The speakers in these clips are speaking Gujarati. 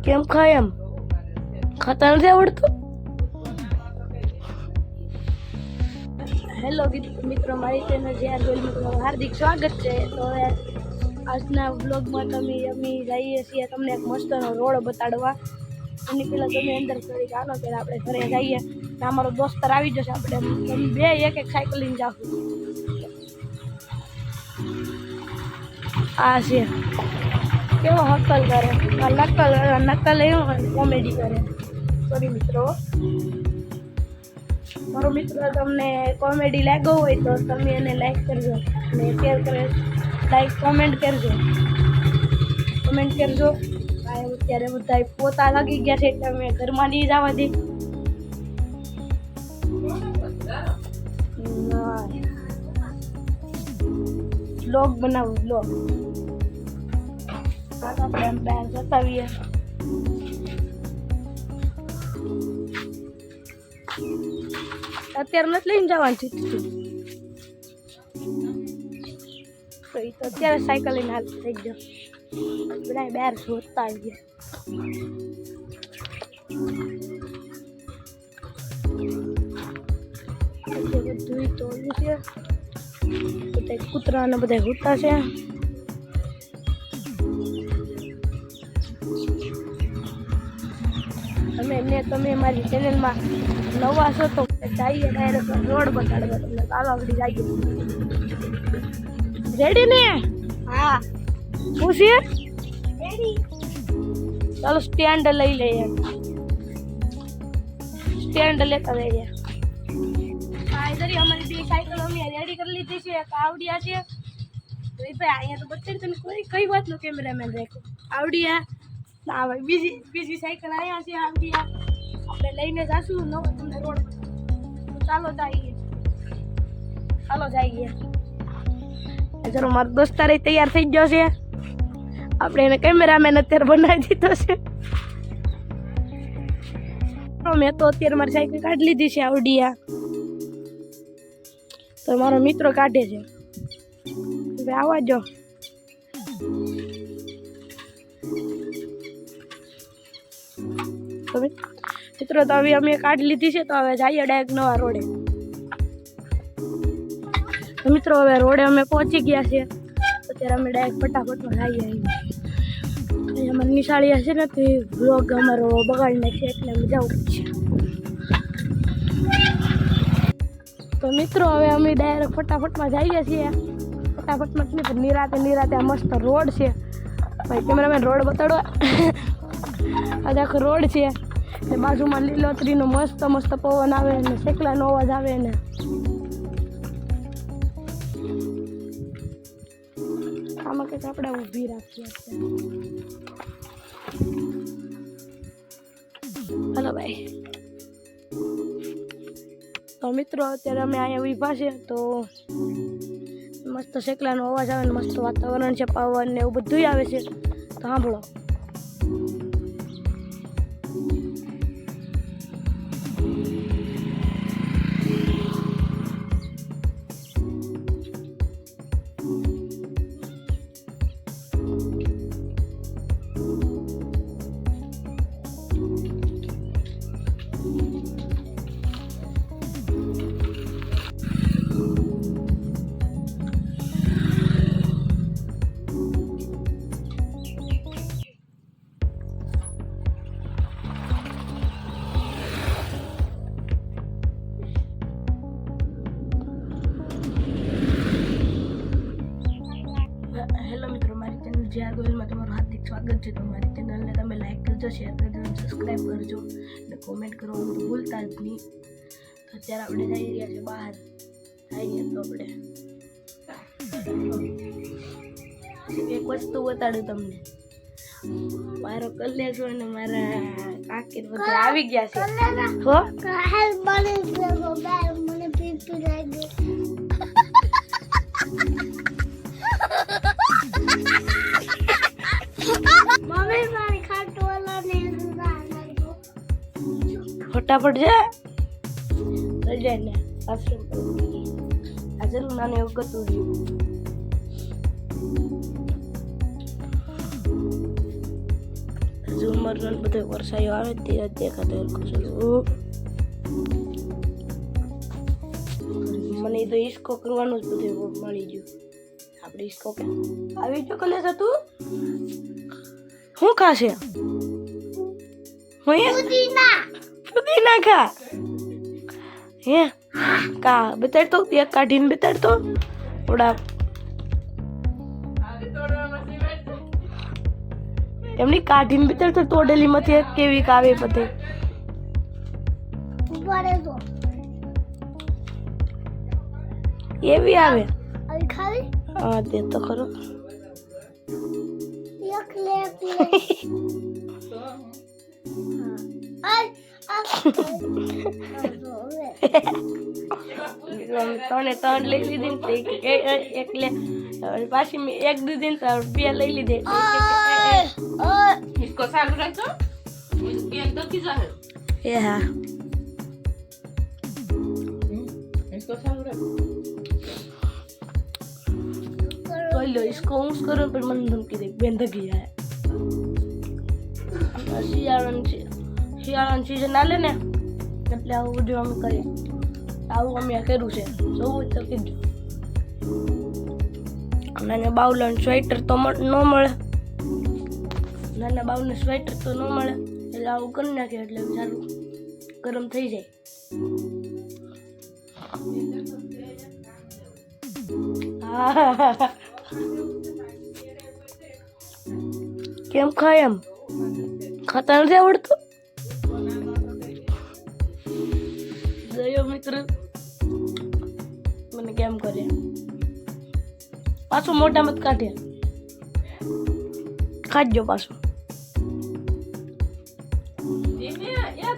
કેમ ખાય એમ ખાતા નથી આવડતું? હેલો મિત્રો, મારી ચેનલ JR ગોયલમાં તમારું હાર્દિક સ્વાગત છે. તો હવે આજના વ્લોગમાં અમે જઈએ છીએ તમને એક મસ્તનો રોડ બતાડવા. એની પહેલાં તમે અંદર કરી ચાલો ત્યારે આપણે ઘરે જઈએ. અમારો દોસ્તર આવી જશે, આપણે તમે બે એક સાયકલ લઈને જાવ. આ છે કેવો હકલ કરે, નકલ એવું કોમેડી કરે. સોરી મિત્રો, મારો મિત્ર તમને કોમેડી લાગ્યો હોય તો તમે એને લાઈક કરજો અને શેર કરે, કોમેન્ટ કરજો. અત્યારે બધા પોતા લાગી ગયા છે એટલે અમે ઘરમાં નહીં જવા દે. વ્લોગ બનાવું વ્લોગ. આપણે એમ બહાર જતાવીએ. અત્યારે નથી લઈને જવાનું છે તો એ તો અત્યારે સાયકલ લઈને હાલ થઈ ગયો. બધા બહાર શોધતા આવી ગયા. બધું તો છે, બધા કૂતરા ને બધા હોતા છે. તમે મારી ચેનલમાં નવા છો તો જઈએ ડાયરેક્ટ રોડ બતાડવા તમને. ચાલો આગળ જઈએ. રેડી ને? હા. શું છે? રેડી. ચાલો સ્ટેન્ડ લઈ લઈએ. સ્ટેન્ડ લેતા જઈએ. હા, ઇધર અમારી બે સાયકલ અમે રેડી કરી લીધી છે. એક આવડિયા છે. તો એ ભાઈ અહીંયા તો બચ્ચે તમે કઈ વાતનો કેમેરામેન રાખો. આવડિયા ના ભાઈ, બીજી સાયકલ અહીંયા છે આવડિયા. આપણે લઈને જાશું નવો તમને રોડ. ચાલો જઈએ. જરો મારો દોસ્તાર તૈયાર થઈ ગયો છે. આપણે એને કેમેરામેન અત્યારે બનાવી દીધો છે. મેં તો અત્યારે મારી સાયકલ કાઢી લીધી છે આવડિયા. તો મારો મિત્રો કાઢે છે. આવવા જો. મિત્રો તો હવે અમે કાઢી લીધી છે. તો હવે જઈએ ડાયરેક્ટ નવા રોડે. તો મિત્રો હવે રોડે અમે પહોંચી ગયા છે. અત્યારે અમે ડાયરેક્ટ ફટાફટમાં જઈએ. અહીં અમારી નિશાળી હશે ને તો એ વ્લોગ અમારો બગાડી નાખશે એટલે અમે જવું પડશે. તો મિત્રો હવે અમે ડાયરેક્ટ ફટાફટમાં જઈએ છીએ. ફટાફટમાં નહીં પણ નિરાતે આ મસ્ત રોડ છે. ભાઈ કેમેરામેન રોડ બતાડો. આ આખો રોડ છે. બાજુમાં લીલોતરીનો મસ્ત પવન આવે ને શેકલાનો અવાજ આવે ને. આમાં કંઈક આપણે ઊભી રાખીએ. હલો ભાઈ. તો મિત્રો અત્યારે અમે અહીંયા ઊભા છે. તો મસ્ત શેકલાનો અવાજ આવે ને મસ્ત વાતાવરણ છે, પવન ને એવું બધું આવે છે. તો સાંભળો. હેલો મિત્રો, મારી ચેનલ JR ગોયલમાં તમારું હાર્દિક સ્વાગત છે. તમારી ચેનલને તમે લાઈક કરજો, શેર કરજો અને સબસ્ક્રાઈબ કરજો અને કોમેન્ટ કરવાનું તો ભૂલતા જ નહીં. તો અત્યારે આપણે જઈ રહ્યા છીએ બહાર. જઈએ તો આપણે એક વસ્તુ બતાડું તમને. મારો કલેજો અને મારા કાકી બધા આવી ગયા છે. હો મને પીપી લાગી. ફટાફટ જાય ને આશ્રમ આ જરૂર નાનું એવું ગતું રહ્યું. હજુ કલર બધો વરસાયો આવે તે દેખાતો મને તો ઈસકો કરવાનું જ બધું મળી ગયું. આપણે ઈસકો કે આવી જો કલેશ હતું શું ખાશે? પુદીના ખા હે કા બતાડતો એક કાઢીને બતાડતો થોડા એમની કાઢીને બતાડતો તોડેલી માંથી કેવી કાવે પતે એવી આવે હા તે તો ખરો ત્રણ લઈ લીધી ને એક લે પાછી મેં એક દીધી ને બે લઈ લીધી इसको चालू रखो इसके अंदर की जाए એ હા इसको चालू रखो तो लो इसको ऊंस करो पर मन धमकी दे बेंधगी है શિયાળાની સિઝન આલે ને એટલે આવું બધું અમે કરીએ. આવું અમે કર્યું છે જોવું તો કીધું. નાના બાઉલાનું સ્વેટર તો ન મળે, નાના બાઉને સ્વેટર તો ન મળે એટલે આવું કરી નાખીએ એટલે સારું ગરમ થઈ જાય. કેમ ખાય એમ ખાતા નથી આવડતું? ગયો મિત્ર મને કેમ કરે પાછું મોટા મત કાઢે ખાજો પાછું.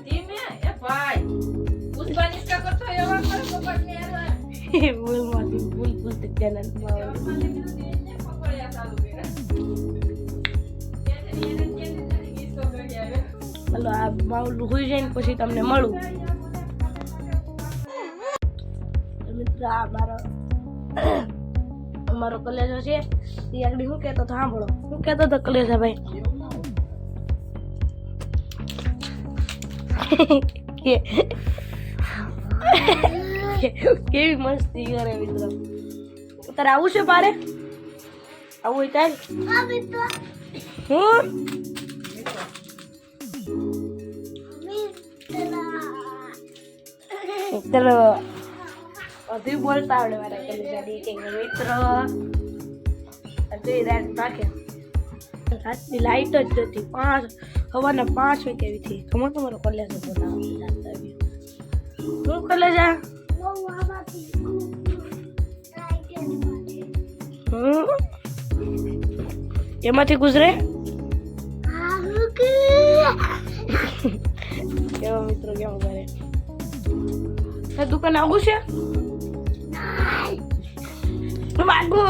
धीमे ये भाई उस बारिश का करतो ये वाला पकड़ने आला ભૂલ માંથી ભૂલ તે ચેનલ હલો આ બાઉલ હોઈ જાય ને પછી તમને મળું. મિત્ર આ અમારો કલેજો છે એ આગળ શું કહેતો હતો સાંભળો. શું કહેતો હતો કલેજા ભાઈ? કેવી મસ્તી કરે મિત્રો. તારે આવું છે પારે? આવું હોય તારે હું મિત્ર અધી બોલતા આવડે મારા કલેજા કે મિત્ર રાખે. રાતની લાઈટ જ નથી, 5 વાગે કેવી થઈ ખબર તમારો કલેજ હું કલેજા એમાંથી ગુજરે કેવો મિત્રો કેમ કરે? દુકાન આવું છે માગો